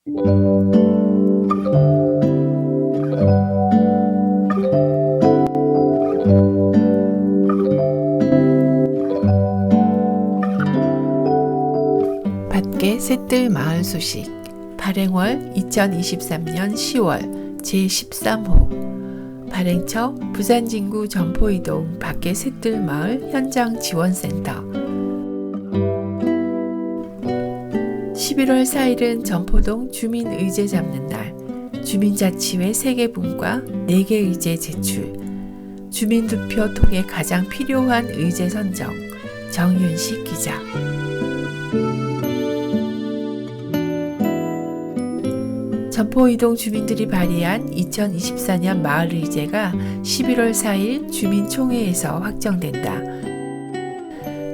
밖에 새뜰 마을 소식 발행월 2023년 10월 제13호 발행처 부산진구 점포이동 밖에 새뜰 마을 현장 지원센터 11월 4일은 점포동 주민의제 잡는 날 주민자치회 3개 분과 4개 의제 제출 주민투표 통해 가장 필요한 의제 선정 정윤식 기자 점포이동 주민들이 발의한 2024년 마을의제가 11월 4일 주민총회에서 확정된다.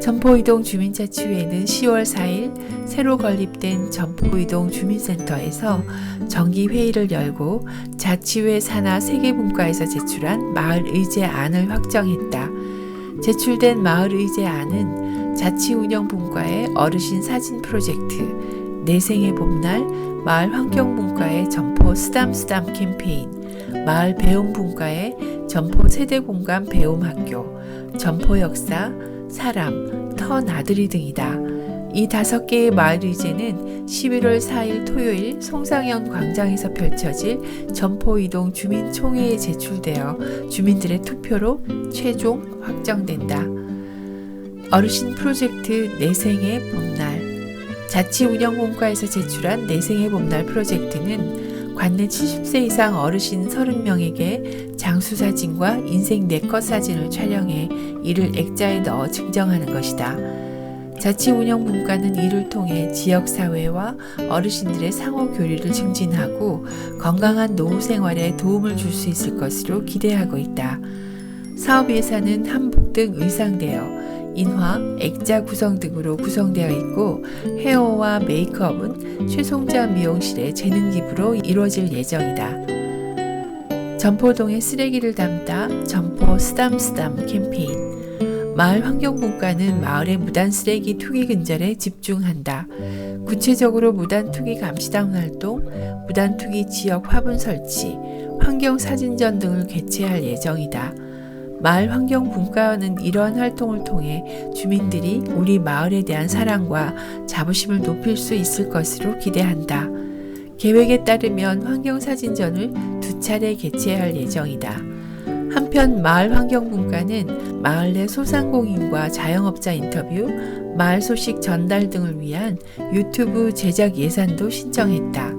점포이동 주민자치회는 10월 4일 새로 건립된 점포이동 주민센터에서 정기회의를 열고 자치회 산하 3개 분과에서 제출한 마을의제안을 확정했다. 제출된 마을의제안은 자치운영분과의 어르신 사진 프로젝트, 내 생의 봄날, 마을환경분과의 점포 쓰담쓰담 캠페인, 마을배움분과의 점포 세대공감 배움학교, 점포역사, 사람, 터 나들이 등이다. 이 5개의 마을의제는 11월 4일 토요일 송상현 광장에서 펼쳐질 점포이동 주민총회에 제출되어 주민들의 투표로 최종 확정된다. 어르신 프로젝트 내 생의 봄날 자치운영공과에서 제출한 내 생의 봄날 프로젝트는 관내 70세 이상 어르신 30명에게 장수사진과 인생 네컷 사진을 촬영해 이를 액자에 넣어 증정하는 것이다. 자치운영분과는 이를 통해 지역사회와 어르신들의 상호교류를 증진하고 건강한 노후 생활에 도움을 줄 수 있을 것으로 기대하고 있다. 사업 예산은 한복 등 의상대여, 인화, 액자 구성 등으로 구성되어 있고 헤어와 메이크업은 최송자 미용실의 재능 기부로 이루어질 예정이다. 점포동의 쓰레기를 담다 점포 쓰담쓰담 캠페인 마을환경분과는 마을의 무단 쓰레기 투기 근절에 집중한다. 구체적으로 무단 투기 감시단 활동, 무단 투기 지역 화분 설치, 환경사진전 등을 개최할 예정이다. 마을환경분과는 이러한 활동을 통해 주민들이 우리 마을에 대한 사랑과 자부심을 높일 수 있을 것으로 기대한다. 계획에 따르면 환경사진전을 2차례 개최할 예정이다. 한편 마을환경분과는 마을 내 소상공인과 자영업자 인터뷰, 마을 소식 전달 등을 위한 유튜브 제작 예산도 신청했다.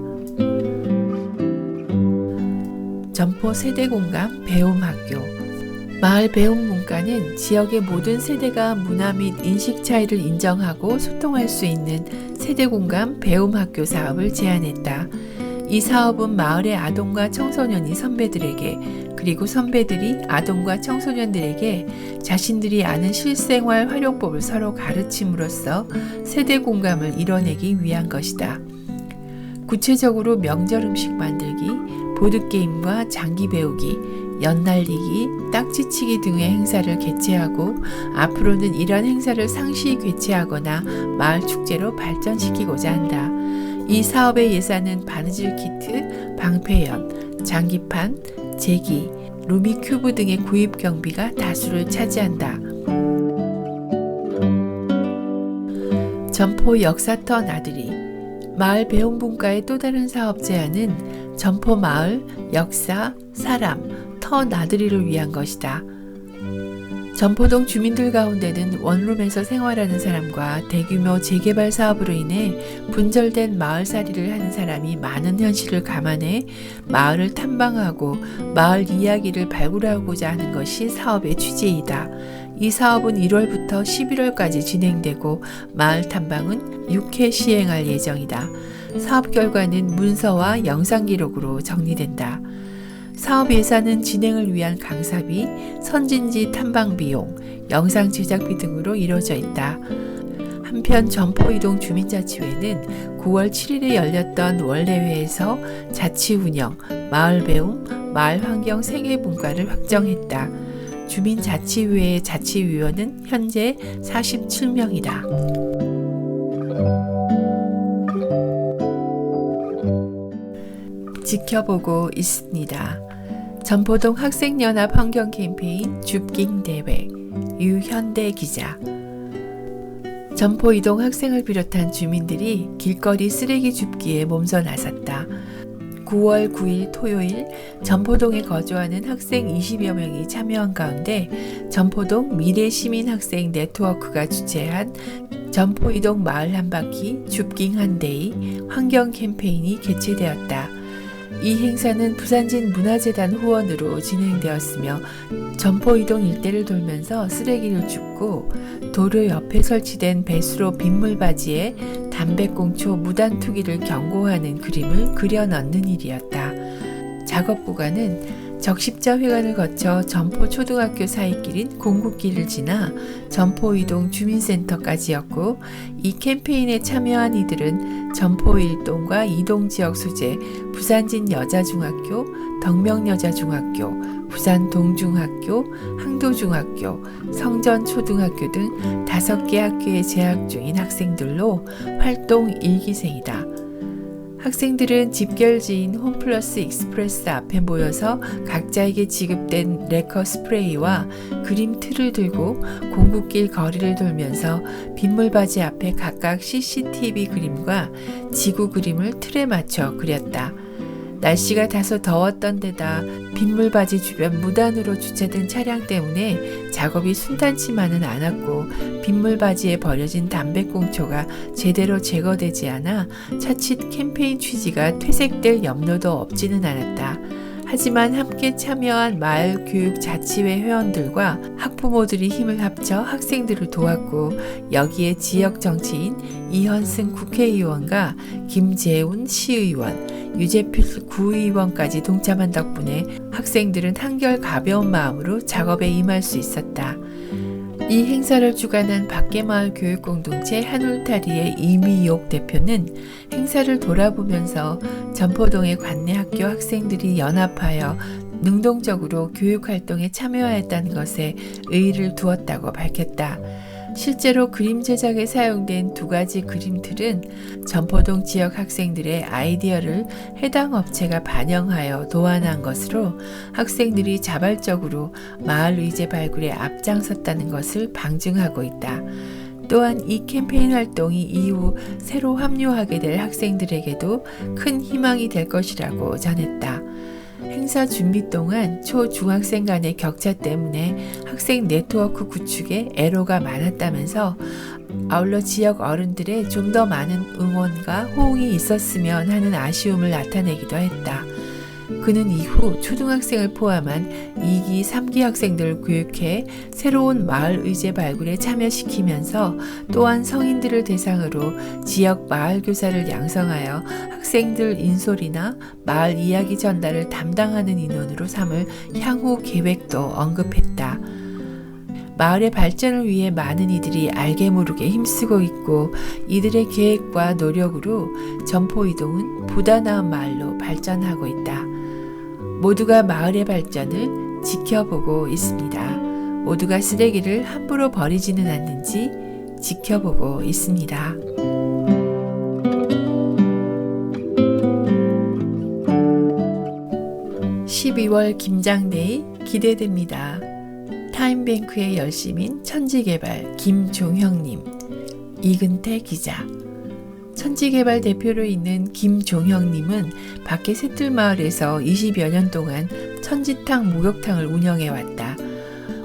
점포 세대공감 배움학교 마을배움분과는 지역의 모든 세대가 문화 및 인식 차이를 인정하고 소통할 수 있는 세대공감 배움학교 사업을 제안했다. 이 사업은 마을의 아동과 청소년이 선배들에게 그리고 선배들이 아동과 청소년들에게 자신들이 아는 실생활 활용법을 서로 가르침으로써 세대공감을 이뤄내기 위한 것이다. 구체적으로 명절 음식 만들기, 보드게임과 장기 배우기, 연날리기, 딱지치기 등의 행사를 개최하고 앞으로는 이런 행사를 상시 개최하거나 마을 축제로 발전시키고자 한다. 이 사업의 예산은 바느질 키트, 방패연, 장기판, 제기, 루미큐브 등의 구입 경비가 다수를 차지한다. 점포 역사터 나들이 마을 배움분과의 또 다른 사업 제안은 점포 마을, 역사, 사람, 터 나들이를 위한 것이다. 점포동 주민들 가운데는 원룸에서 생활하는 사람과 대규모 재개발 사업으로 인해 분절된 마을살이를 하는 사람이 많은 현실을 감안해 마을을 탐방하고 마을 이야기를 발굴하고자 하는 것이 사업의 취지이다. 이 사업은 1월부터 11월까지 진행되고 마을 탐방은 6회 시행할 예정이다. 사업 결과는 문서와 영상 기록으로 정리된다. 사업 예산은 진행을 위한 강사비, 선진지 탐방 비용, 영상 제작비 등으로 이루어져 있다. 한편 점포이동 주민자치회는 9월 7일에 열렸던 원래회에서 자치운영, 마을배움, 마을환경 3개 분과를 확정했다. 주민자치회의 자치위원은 현재 47명이다. 지켜보고 있습니다. 전포동 학생연합 환경 캠페인 줍깅 대회 유현대 기자. 전포 이동 학생을 비롯한 주민들이 길거리 쓰레기 줍기에 몸서 나섰다. 9월 9일 토요일 전포동에 거주하는 학생 20여 명이 참여한 가운데 전포동 미래시민학생 네트워크가 주최한 전포 이동 마을 한 바퀴 줍깅 한 데이 환경 캠페인이 개최되었다. 이 행사는 부산진 문화재단 후원으로 진행되었으며 전포 이동 일대를 돌면서 쓰레기를 줍고 도로 옆에 설치된 배수로 빗물바지에 담배꽁초 무단 투기를 경고하는 그림을 그려 넣는 일이었다. 작업 구간은 적십자회관을 거쳐 전포 초등학교 사이길인 공국길을 지나 전포 이동 주민센터까지였고 이 캠페인에 참여한 이들은 전포 1동과 2동 지역 소재 부산진 여자중학교, 덕명여자중학교, 부산동중학교, 항도중학교, 성전초등학교 등 5개 학교에 재학 중인 학생들로 활동 1기생이다. 학생들은 집결지인 홈플러스 익스프레스 앞에 모여서 각자에게 지급된 레커 스프레이와 그림 틀을 들고 공국길 거리를 돌면서 빗물바지 앞에 각각 CCTV 그림과 지구 그림을 틀에 맞춰 그렸다. 날씨가 다소 더웠던 데다 빗물바지 주변 무단으로 주차된 차량 때문에 작업이 순탄치만은 않았고 빗물바지에 버려진 담배꽁초가 제대로 제거되지 않아 차칫 캠페인 취지가 퇴색될 염려도 없지는 않았다. 하지만 함께 참여한 마을 교육 자치회 회원들과 학부모들이 힘을 합쳐 학생들을 도왔고 여기에 지역 정치인 이현승 국회의원과 김재훈 시의원, 유재필 구의원까지 동참한 덕분에 학생들은 한결 가벼운 마음으로 작업에 임할 수 있었다. 이 행사를 주관한 밖에마을 교육공동체 한울타리의 이미옥 대표는 행사를 돌아보면서 전포동의 관내 학교 학생들이 연합하여 능동적으로 교육활동에 참여하였다는 것에 의의를 두었다고 밝혔다. 실제로 그림 제작에 사용된 2가지 그림틀은 전포동 지역 학생들의 아이디어를 해당 업체가 반영하여 도안한 것으로 학생들이 자발적으로 마을 의제 발굴에 앞장섰다는 것을 방증하고 있다. 또한 이 캠페인 활동이 이후 새로 합류하게 될 학생들에게도 큰 희망이 될 것이라고 전했다. 행사 준비 동안 초, 중학생 간의 격차 때문에 학생 네트워크 구축에 애로가 많았다면서 아울러 지역 어른들의 좀 더 많은 응원과 호응이 있었으면 하는 아쉬움을 나타내기도 했다. 그는 이후 초등학생을 포함한 2기, 3기 학생들을 교육해 새로운 마을 의제 발굴에 참여시키면서 또한 성인들을 대상으로 지역 마을 교사를 양성하여 학생들 인솔이나 마을 이야기 전달을 담당하는 인원으로 삼을 향후 계획도 언급했다. 마을의 발전을 위해 많은 이들이 알게 모르게 힘쓰고 있고 이들의 계획과 노력으로 전포 이동은 보다 나은 마을로 발전하고 있다. 모두가 마을의 발전을 지켜보고 있습니다. 모두가 쓰레기를 함부로 버리지는 않는지 지켜보고 있습니다. (12월) 김장데이 기대됩니다. 타임뱅크의 열심인 천지개발 김종형님, 이근태 기자. 천지개발 대표로 있는 김종형님은 밖에 새틀마을에서 20여 년 동안 천지탕 목욕탕을 운영해왔다.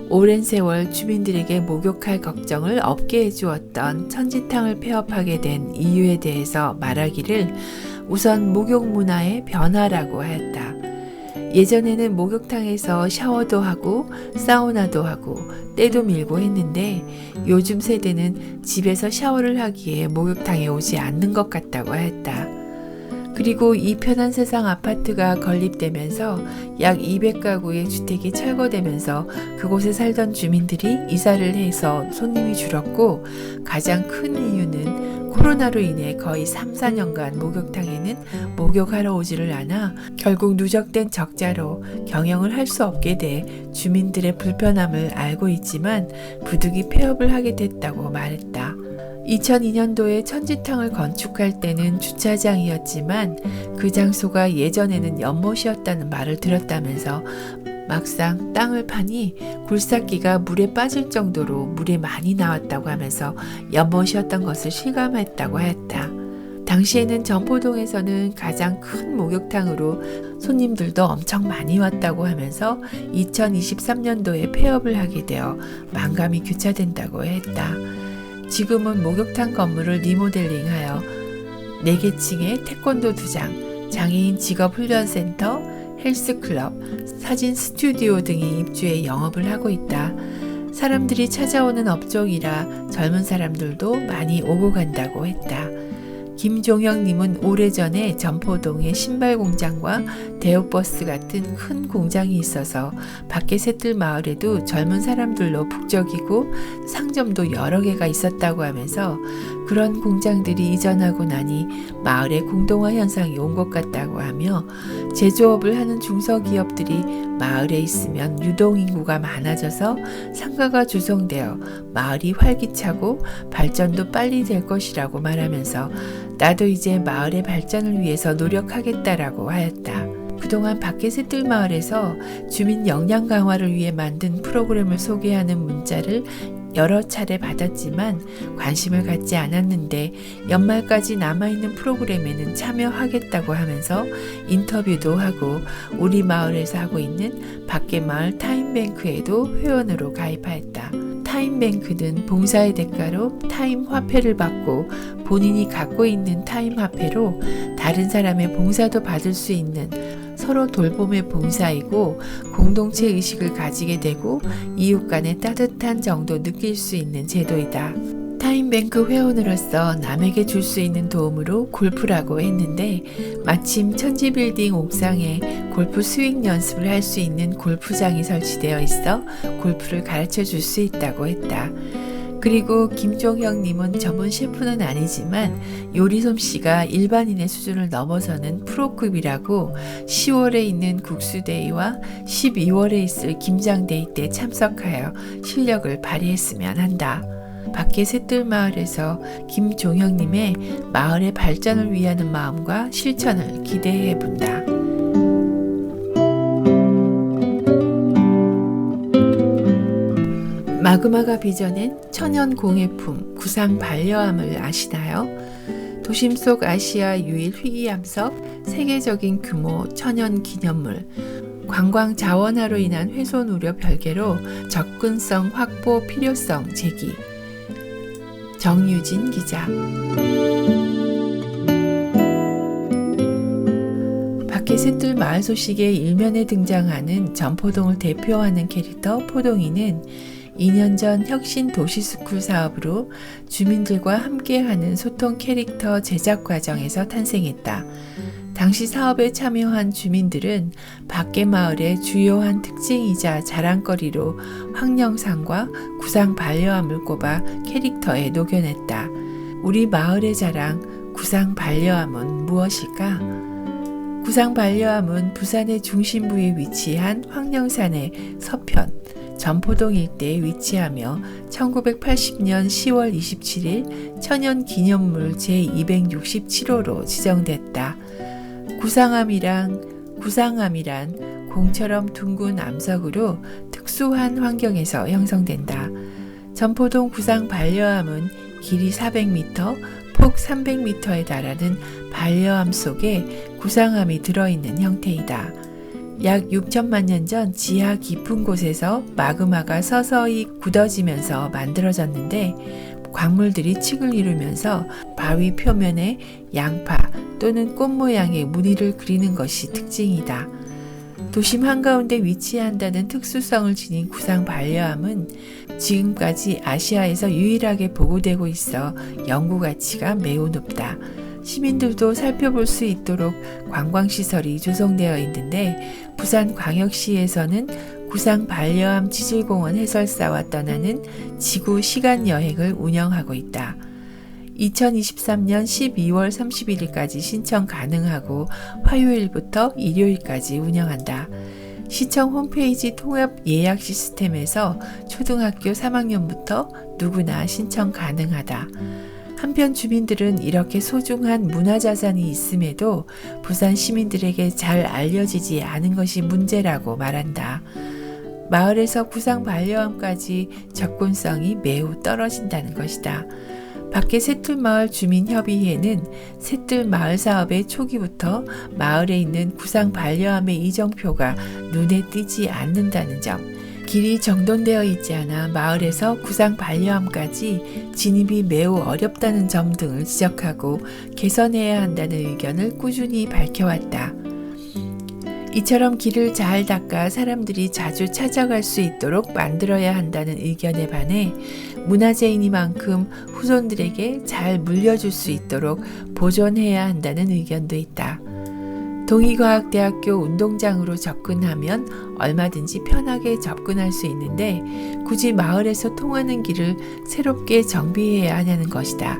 오랜 세월 주민들에게 목욕할 걱정을 없게 해주었던 천지탕을 폐업하게 된 이유에 대해서 말하기를 우선 목욕 문화의 변화라고 하였다. 예전에는 목욕탕에서 샤워도 하고 사우나도 하고 때도 밀고 했는데 요즘 세대는 집에서 샤워를 하기에 목욕탕에 오지 않는 것 같다고 했다. 그리고 이 편한 세상 아파트가 건립되면서 약 200가구의 주택이 철거되면서 그곳에 살던 주민들이 이사를 해서 손님이 줄었고 가장 큰 이유는 코로나로 인해 거의 3, 4년간 목욕탕에는 목욕하러 오지를 않아 결국 누적된 적자로 경영을 할 수 없게 돼 주민들의 불편함을 알고 있지만 부득이 폐업을 하게 됐다고 말했다. 2002년도에 천지탕을 건축할 때는 주차장이었지만 그 장소가 예전에는 연못이었다는 말을 들었다면서 막상 땅을 파니 굴삭기가 물에 빠질 정도로 물이 많이 나왔다고 하면서 연못이었던 것을 실감했다고 하였다. 당시에는 전포동에서는 가장 큰 목욕탕으로 손님들도 엄청 많이 왔다고 하면서 2023년도에 폐업을 하게 되어 만감이 교차된다고 했다. 지금은 목욕탕 건물을 리모델링하여 4개 층에 태권도 2장, 장애인 직업훈련센터, 헬스클럽, 사진 스튜디오 등이 입주해 영업을 하고 있다. 사람들이 찾아오는 업종이라 젊은 사람들도 많이 오고 간다고 했다. 김종혁님은 오래전에 전포동에 신발 공장과 대우버스 같은 큰 공장이 있어서 밖에 새뜰 마을에도 젊은 사람들로 북적이고 상점도 여러 개가 있었다고 하면서 그런 공장들이 이전하고 나니 마을에 공동화 현상이 온 것 같다고 하며 제조업을 하는 중소기업들이 마을에 있으면 유동인구가 많아져서 상가가 조성되어 마을이 활기차고 발전도 빨리 될 것이라고 말하면서 나도 이제 마을의 발전을 위해서 노력하겠다라고 하였다. 그동안 밖에 새뜰 마을에서 주민 역량 강화를 위해 만든 프로그램을 소개하는 문자를 여러 차례 받았지만 관심을 갖지 않았는데 연말까지 남아있는 프로그램에는 참여하겠다고 하면서 인터뷰도 하고 우리 마을에서 하고 있는 밖에 마을 타임뱅크에도 회원으로 가입하였다. 타임뱅크는 봉사의 대가로 타임 화폐를 받고 본인이 갖고 있는 타임 화폐로 다른 사람의 봉사도 받을 수 있는 서로 돌봄의 봉사이고 공동체 의식을 가지게 되고 이웃 간의 따뜻한 정도 느낄 수 있는 제도이다. 타임뱅크 회원으로서 남에게 줄 수 있는 도움으로 골프라고 했는데 마침 천지빌딩 옥상에 골프 스윙 연습을 할 수 있는 골프장이 설치되어 있어 골프를 가르쳐 줄 수 있다고 했다. 그리고 김종혁님은 전문 셰프는 아니지만 요리 솜씨가 일반인의 수준을 넘어서는 프로급이라고 10월에 있는 국수데이와 12월에 있을 김장데이 때 참석하여 실력을 발휘했으면 한다. 밖에 새뜰 마을에서 김종혁님의 마을의 발전을 위하는 마음과 실천을 기대해 본다. 마그마가 빚어낸 천연 공예품 구상 반려암을 아시나요? 도심 속 아시아 유일 희귀암석 세계적인 규모 천연 기념물 관광 자원화로 인한 훼손 우려 별개로 접근성 확보 필요성 제기 정유진 기자. 밖에 새뜰 마을 소식의 일면에 등장하는 전포동을 대표하는 캐릭터 포동이는 2년 전 혁신 도시스쿨 사업으로 주민들과 함께하는 소통 캐릭터 제작 과정에서 탄생했다. 당시 사업에 참여한 주민들은 밖에 마을의 주요한 특징이자 자랑거리로 황령산과 구상 반려암을 꼽아 캐릭터에 녹여냈다. 우리 마을의 자랑 구상 반려암은 무엇일까? 구상 반려암은 부산의 중심부에 위치한 황령산의 서편 전포동 일대에 위치하며 1980년 10월 27일 천연기념물 제267호로 지정됐다. 구상암이란 공처럼 둥근 암석으로 특수한 환경에서 형성된다. 전포동 구상 반려암은 길이 400m, 폭 300m에 달하는 반려암 속에 구상암이 들어있는 형태이다. 약 6천만 년 전 지하 깊은 곳에서 마그마가 서서히 굳어지면서 만들어졌는데 광물들이 층을 이루면서 바위 표면에 양파 또는 꽃 모양의 무늬를 그리는 것이 특징이다. 도심 한가운데 위치한다는 특수성을 지닌 구상 반려암은 지금까지 아시아에서 유일하게 보고되고 있어 연구 가치가 매우 높다. 시민들도 살펴볼 수 있도록 관광시설이 조성되어 있는데 부산광역시에서는 구상 반려암 지질공원 해설사와 떠나는 지구 시간 여행을 운영하고 있다. 2023년 12월 31일까지 신청 가능하고 화요일부터 일요일까지 운영한다. 시청 홈페이지 통합 예약 시스템에서 초등학교 3학년부터 누구나 신청 가능하다. 한편 주민들은 이렇게 소중한 문화자산이 있음에도 부산 시민들에게 잘 알려지지 않은 것이 문제라고 말한다. 마을에서 구상 반려함까지 접근성이 매우 떨어진다는 것이다. 밖에 새틀마을 주민협의회는 새틀마을 사업의 초기부터 마을에 있는 구상 반려함의 이정표가 눈에 띄지 않는다는 점, 길이 정돈되어 있지 않아 마을에서 구상 반려함까지 진입이 매우 어렵다는 점 등을 지적하고 개선해야 한다는 의견을 꾸준히 밝혀왔다. 이처럼 길을 잘 닦아 사람들이 자주 찾아갈 수 있도록 만들어야 한다는 의견에 반해 문화재이니만큼 후손들에게 잘 물려줄 수 있도록 보존해야 한다는 의견도 있다. 동의과학대학교 운동장으로 접근하면 얼마든지 편하게 접근할 수 있는데 굳이 마을에서 통하는 길을 새롭게 정비해야 하냐는 것이다.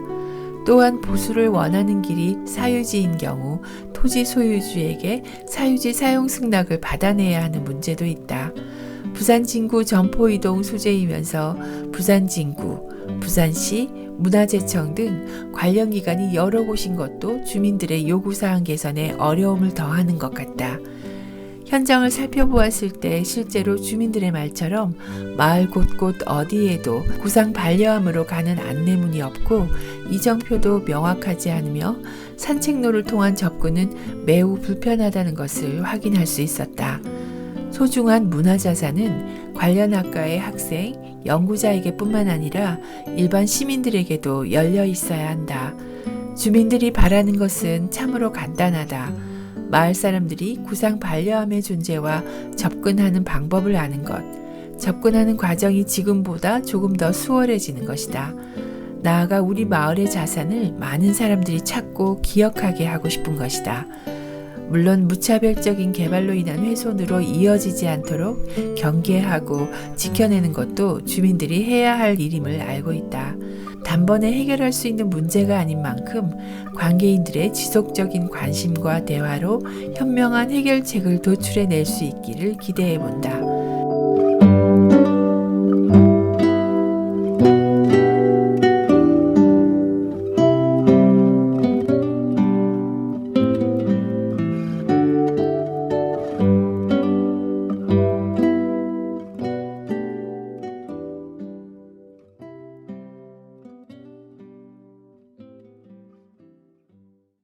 또한 보수를 원하는 길이 사유지인 경우 토지 소유주에게 사유지 사용 승낙을 받아내야 하는 문제도 있다. 부산 진구 점포이동 소재이면서 부산 진구, 부산시, 문화재청 등 관련 기관이 여러 곳인 것도 주민들의 요구사항 개선에 어려움을 더하는 것 같다. 현장을 살펴보았을 때 실제로 주민들의 말처럼 마을 곳곳 어디에도 구상 반려함으로 가는 안내문이 없고 이정표도 명확하지 않으며 산책로를 통한 접근은 매우 불편하다는 것을 확인할 수 있었다. 소중한 문화자산은 관련 학과의 학생, 연구자에게 뿐만 아니라 일반 시민들에게도 열려 있어야 한다. 주민들이 바라는 것은 참으로 간단하다. 마을 사람들이 구상 반려함의 존재와 접근하는 방법을 아는 것, 접근하는 과정이 지금보다 조금 더 수월해지는 것이다. 나아가 우리 마을의 자산을 많은 사람들이 찾고 기억하게 하고 싶은 것이다. 물론 무차별적인 개발로 인한 훼손으로 이어지지 않도록 경계하고 지켜내는 것도 주민들이 해야 할 일임을 알고 있다. 단번에 해결할 수 있는 문제가 아닌 만큼 관계인들의 지속적인 관심과 대화로 현명한 해결책을 도출해낼 수 있기를 기대해 본다.